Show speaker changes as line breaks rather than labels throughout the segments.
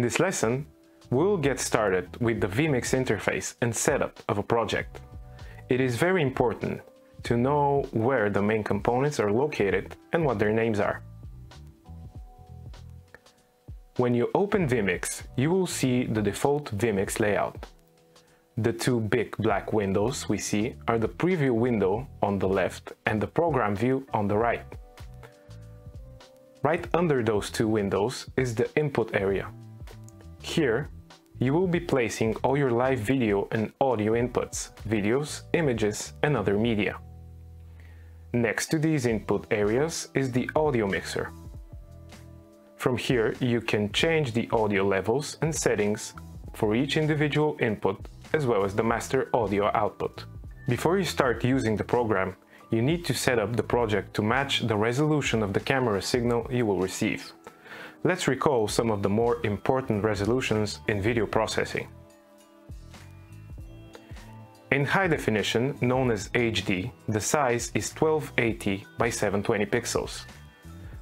this lesson, we'll get started with the vMix interface and setup of a project. It is very important to know where the main components are located and what their names are. When you open vMix, you will see the default vMix layout. The two big black windows we see are the preview window on the left and the program view on the right. Right under those two windows is the input area. Here, you will be placing all your live video and audio inputs, videos, images, and other media. Next to these input areas is the audio mixer. From here, you can change the audio levels and settings for each individual input, as well as the master audio output. Before you start using the program, you need to set up the project to match the resolution of the camera signal you will receive. Let's recall some of the more important resolutions in video processing. In high definition, known as HD, the size is 1280 by 720 pixels.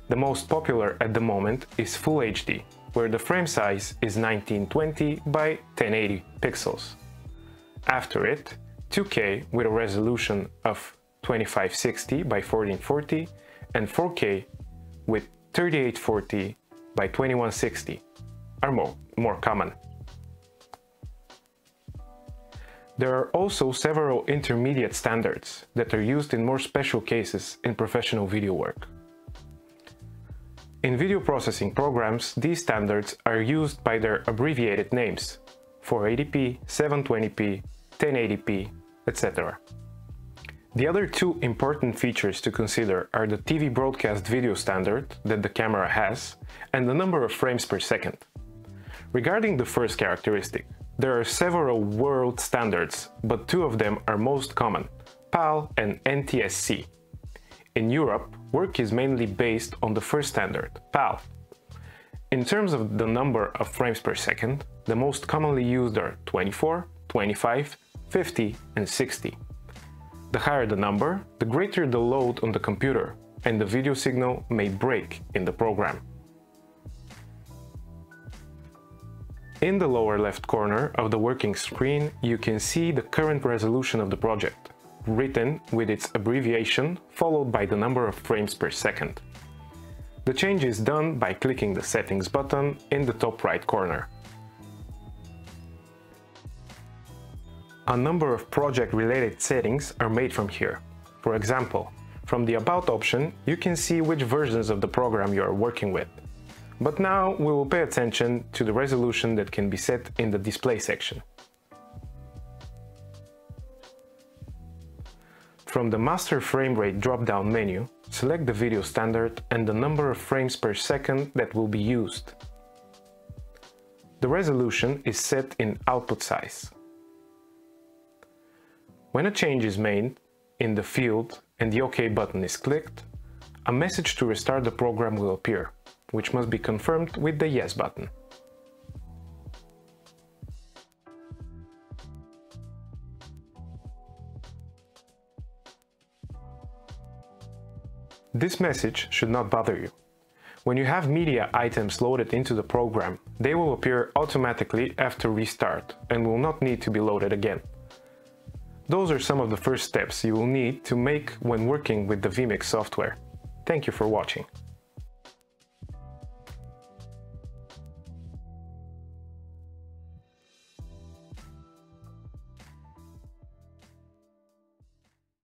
The most popular at the moment is Full HD, where the frame size is 1920 by 1080 pixels. After it, 2K with a resolution of 2560 by 1440 and 4K with 3840 by 2160 are more common. There are also several intermediate standards that are used in more special cases in professional video work. In video processing programs, these standards are used by their abbreviated names: 480p, 720p, 1080p, etc. The other two important features to consider are the TV broadcast video standard that the camera has and the number of frames per second. Regarding the first characteristic, there are several world standards, but two of them are most common: PAL and NTSC. In Europe, work is mainly based on the first standard, PAL. In terms of the number of frames per second, the most commonly used are 24, 25, 50 and 60. The higher the number, the greater the load on the computer, and the video signal may break in the program. In the lower left corner of the working screen, you can see the current resolution of the project, written with its abbreviation followed by the number of frames per second. The change is done by clicking the Settings button in the top right corner. A number of project-related settings are made from here. For example, from the About option, you can see which versions of the program you are working with. But now we will pay attention to the resolution that can be set in the Display section. From the Master Frame Rate drop-down menu, select the video standard and the number of frames per second that will be used. The resolution is set in output size. When a change is made in the field and the OK button is clicked, a message to restart the program will appear, which must be confirmed with the Yes button. This message should not bother you. When you have media items loaded into the program, they will appear automatically after restart and will not need to be loaded again. Those are some of the first steps you will need to make when working with the vMix software. Thank you for watching.